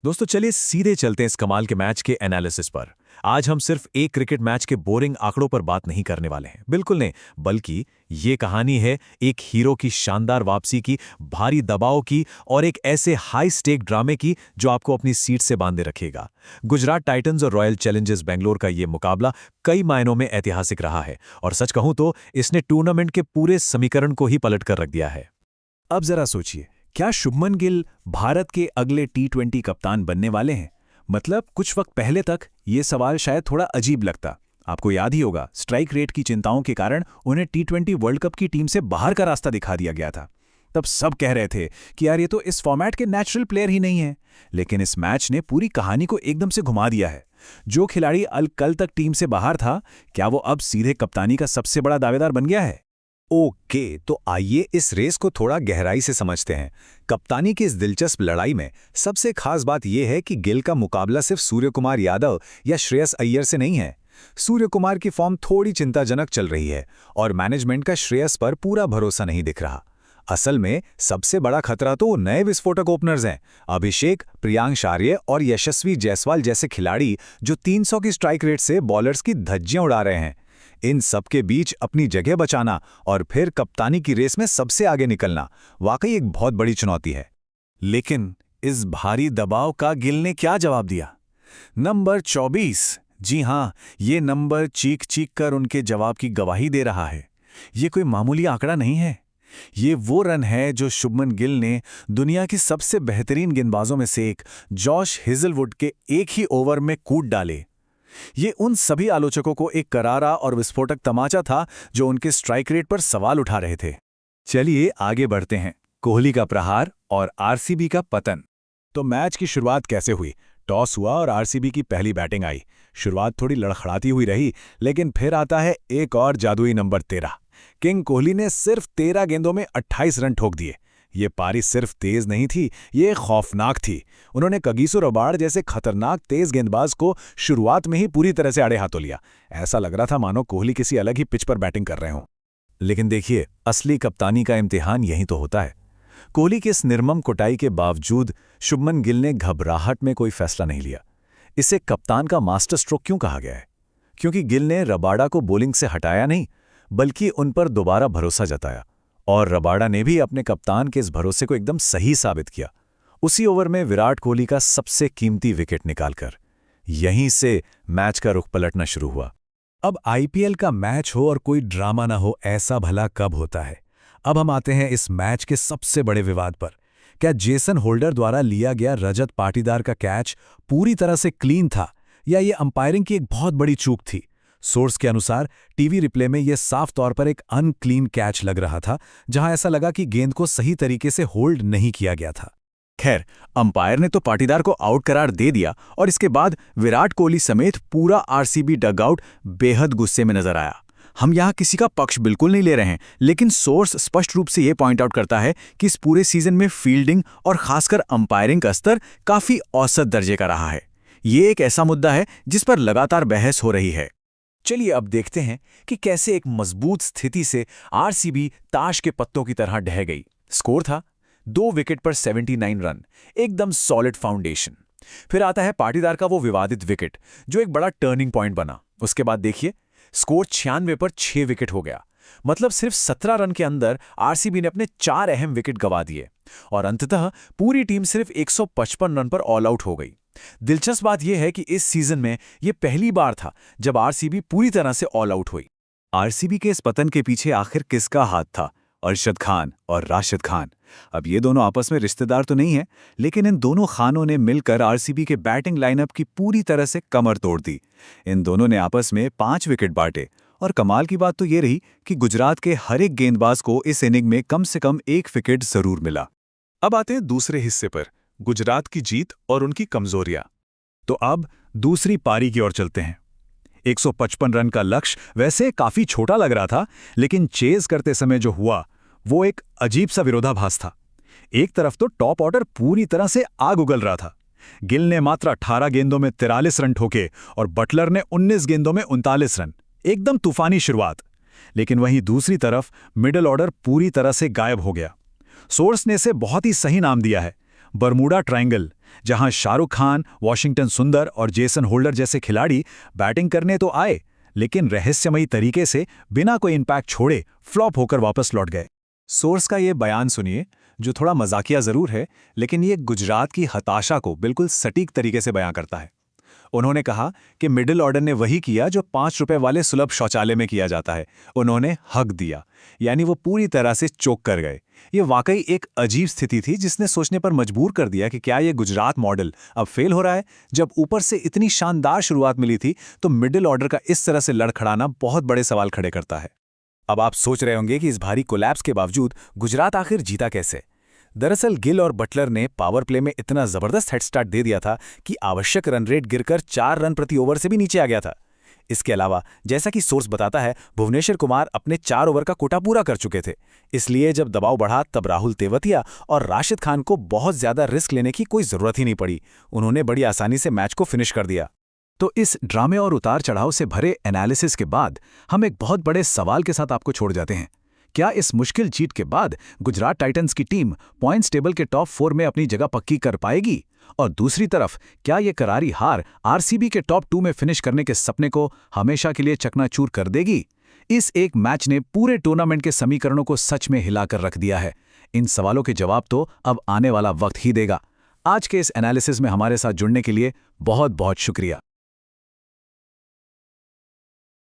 दोस्तों चलिए सीधे चलते हैं इस कमाल के मैच के एनालिसिस पर। आज हम सिर्फ एक क्रिकेट मैच के बोरिंग आंकड़ों पर बात नहीं करने वाले हैं, बिल्कुल नहीं, बल्कि ये कहानी है एक हीरो की शानदार वापसी की, भारी दबाव की और एक ऐसे हाई स्टेक ड्रामे की जो आपको अपनी सीट से बांधे रखेगा। गुजरात टाइटंस और रॉयल चैलेंजर्स बेंगलोर का ये मुकाबला कई मायनों में ऐतिहासिक रहा है और सच कहूं तो इसने टूर्नामेंट के पूरे समीकरण को ही पलट कर रख दिया है। अब जरा सोचिए, क्या शुभमन गिल भारत के अगले टी20 कप्तान बनने वाले हैं? मतलब कुछ वक्त पहले तक ये सवाल शायद थोड़ा अजीब लगता। आपको याद ही होगा, स्ट्राइक रेट की चिंताओं के कारण उन्हें टी20 वर्ल्ड कप की टीम से बाहर का रास्ता दिखा दिया गया था। तब सब कह रहे थे कि यार ये तो इस फॉर्मेट के नेचुरल प्लेयर ही नहीं है। लेकिन इस मैच ने पूरी कहानी को एकदम से घुमा दिया है। जो खिलाड़ी कल तक टीम से बाहर था, क्या वो अब सीधे कप्तानी का सबसे बड़ा दावेदार बन गया है? ओके, तो आइए इस रेस को थोड़ा गहराई से समझते हैं। कप्तानी की इस दिलचस्प लड़ाई में सबसे खास बात यह है कि गिल का मुकाबला सिर्फ सूर्य कुमार यादव या श्रेयस अय्यर से नहीं है। सूर्य कुमार की फॉर्म थोड़ी चिंताजनक चल रही है और मैनेजमेंट का श्रेयस पर पूरा भरोसा नहीं दिख रहा। असल में सबसे बड़ा खतरा तो नए विस्फोटक ओपनर्स हैं, अभिषेक, प्रियांश आर्य और यशस्वी जायसवाल जैसे खिलाड़ी जो 300 की स्ट्राइक रेट से बॉलर्स की धज्जियां उड़ा रहे हैं। इन सबके बीच अपनी जगह बचाना और फिर कप्तानी की रेस में सबसे आगे निकलना वाकई एक बहुत बड़ी चुनौती है। लेकिन इस भारी दबाव का गिल ने क्या जवाब दिया? नंबर 24। जी हां, ये नंबर चीख चीख कर उनके जवाब की गवाही दे रहा है। ये कोई मामूली आंकड़ा नहीं है। ये वो रन है जो शुभमन गिल ने दुनिया की सबसे बेहतरीन गेंदबाजों में से एक जॉश हेजलवुड के एक ही ओवर में कूद डाले। ये उन सभी आलोचकों को एक करारा और विस्फोटक तमाचा था जो उनके स्ट्राइक रेट पर सवाल उठा रहे थे। चलिए आगे बढ़ते हैं। कोहली का प्रहार और आरसीबी का पतन। तो मैच की शुरुआत कैसे हुई? टॉस हुआ और आरसीबी की पहली बैटिंग आई। शुरुआत थोड़ी लड़खड़ाती हुई रही, लेकिन फिर आता है एक और जादुई नंबर 13। किंग कोहली ने सिर्फ 13 गेंदों में 28 रन ठोक दिए। ये पारी सिर्फ तेज नहीं थी, ये खौफनाक थी। उन्होंने कगिसो रबाड़ जैसे खतरनाक तेज गेंदबाज को शुरुआत में ही पूरी तरह से आड़े हाथों लिया। ऐसा लग रहा था मानो कोहली किसी अलग ही पिच पर बैटिंग कर रहे हों। लेकिन देखिए, असली कप्तानी का इम्तिहान यही तो होता है। कोहली की इस निर्मम कुटाई के बावजूद शुभमन गिल ने घबराहट में कोई फैसला नहीं लिया। इसे कप्तान का मास्टर स्ट्रोक क्यों कहा गया है? क्योंकि गिल ने रबाड़ा को बॉलिंग से हटाया नहीं, बल्कि उन पर दोबारा भरोसा जताया और रबाड़ा ने भी अपने कप्तान के इस भरोसे को एकदम सही साबित किया। उसी ओवर में विराट कोहली का सबसे कीमती विकेट निकालकर यहीं से मैच का रुख पलटना शुरू हुआ। अब आईपीएल का मैच हो और कोई ड्रामा ना हो, ऐसा भला कब होता है? अब हम आते हैं इस मैच के सबसे बड़े विवाद पर। क्या जेसन होल्डर द्वारा लिया गया रजत पाटीदार का कैच पूरी तरह से क्लीन था या ये अंपायरिंग की एक बहुत बड़ी चूक थी? सोर्स के अनुसार टीवी रिप्ले में यह साफ तौर पर एक अनक्लीन कैच लग रहा था, जहां ऐसा लगा कि गेंद को सही तरीके से होल्ड नहीं किया गया था। खैर, अंपायर ने तो पाटीदार को आउट करार दे दिया और इसके बाद विराट कोहली समेत पूरा आरसीबी डगआउट बेहद गुस्से में नजर आया। हम यहाँ किसी का पक्ष बिल्कुल नहीं ले रहे हैं, लेकिन सोर्स स्पष्ट रूप से यह पॉइंट आउट करता है कि इस पूरे सीजन में फील्डिंग और खासकर अंपायरिंग का स्तर काफी औसत दर्जे का रहा है। ये एक ऐसा मुद्दा है जिस पर लगातार बहस हो रही है। चलिए अब देखते हैं कि कैसे एक मजबूत स्थिति से आरसीबी ताश के पत्तों की तरह ढह गई। स्कोर था 2 विकेट पर 79 रन, एकदम सॉलिड फाउंडेशन। फिर आता है पाटीदार का वो विवादित विकेट जो एक बड़ा टर्निंग पॉइंट बना। उसके बाद देखिए, स्कोर 96 पर 6 विकेट हो गया। मतलब सिर्फ 17 रन के अंदर आरसीबी ने अपने 4 अहम विकेट गंवा दिए और अंततः पूरी टीम सिर्फ 155 रन पर ऑल आउट हो गई। दिलचस्प बात यह है कि इस सीजन में यह पहली बार था जब आरसीबी पूरी तरह से ऑल आउट हुई। आरसीबी के इस पतन के पीछे आखिर किसका हाथ था? अरशद खान और राशिद खान। अब ये दोनों आपस में रिश्तेदार तो नहीं है, लेकिन इन दोनों खानों ने मिलकर आरसीबी के बैटिंग लाइनअप की पूरी तरह से कमर तोड़ दी। इन दोनों ने आपस में 5 विकेट बांटे और कमाल की बात तो ये रही कि गुजरात के हर एक गेंदबाज को इस इनिंग में कम से कम 1 विकेट जरूर मिला। अब आते हैं दूसरे हिस्से पर, गुजरात की जीत और उनकी कमजोरियां। तो अब दूसरी पारी की ओर चलते हैं। 155 रन का लक्ष्य वैसे काफी छोटा लग रहा था, लेकिन चेज करते समय जो हुआ वो एक अजीब सा विरोधाभास था। एक तरफ तो टॉप ऑर्डर पूरी तरह से आग उगल रहा था। गिल ने मात्र 18 गेंदों में 43 रन ठोके और बटलर ने 19 गेंदों में 39 रन। एकदम तूफानी शुरुआत। लेकिन वहीं दूसरी तरफ मिडिल ऑर्डर पूरी तरह से गायब हो गया। सोर्स ने इसे बहुत ही सही नाम दिया है, बरमूडा ट्रायंगल। जहां शाहरुख खान, वॉशिंगटन सुंदर और जेसन होल्डर जैसे खिलाड़ी बैटिंग करने तो आए, लेकिन रहस्यमयी तरीके से बिना कोई इम्पैक्ट छोड़े फ्लॉप होकर वापस लौट गए। सोर्स का ये बयान सुनिए, जो थोड़ा मजाकिया जरूर है, लेकिन ये गुजरात की हताशा को बिल्कुल सटीक तरीके से बयां करता है। उन्होंने कहा कि मिडिल ऑर्डर ने वही किया जो 5 रुपए वाले सुलभ शौचालय में किया जाता है, उन्होंने हक दिया, यानी वो पूरी तरह से चोक कर गए। ये वाकई एक अजीब स्थिति थी जिसने सोचने पर मजबूर कर दिया कि क्या ये गुजरात मॉडल अब फेल हो रहा है। जब ऊपर से इतनी शानदार शुरुआत मिली थी तो मिडिल ऑर्डर का इस तरह से लड़खड़ाना बहुत बड़े सवाल खड़े करता है। अब आप सोच रहे होंगे कि इस भारी कोलैप्स के बावजूद गुजरात आखिर जीता कैसे। दरअसल गिल और बटलर ने पावर प्ले में इतना जबरदस्त हेड स्टार्ट दे दिया था कि आवश्यक रन रेट गिरकर 4 रन प्रति ओवर से भी नीचे आ गया था। इसके अलावा जैसा कि सोर्स बताता है, भुवनेश्वर कुमार अपने 4 ओवर का कोटा पूरा कर चुके थे। इसलिए जब दबाव बढ़ा तब राहुल तेवतिया और राशिद खान को बहुत ज्यादा रिस्क लेने की कोई जरूरत ही नहीं पड़ी। उन्होंने बड़ी आसानी से मैच को फिनिश कर दिया। तो इस ड्रामे और उतार चढ़ाव से भरे एनालिसिस के बाद हम एक बहुत बड़े सवाल के साथ आपको छोड़ जाते हैं। क्या इस मुश्किल जीत के बाद गुजरात टाइटंस की टीम पॉइंट्स टेबल के टॉप 4 में अपनी जगह पक्की कर पाएगी? और दूसरी तरफ क्या ये करारी हार आरसीबी के टॉप 2 में फिनिश करने के सपने को हमेशा के लिए चकनाचूर कर देगी? इस एक मैच ने पूरे टूर्नामेंट के समीकरणों को सच में हिलाकर रख दिया है। इन सवालों के जवाब तो अब आने वाला वक्त ही देगा। आज के इस एनालिसिस में हमारे साथ जुड़ने के लिए बहुत बहुत शुक्रिया।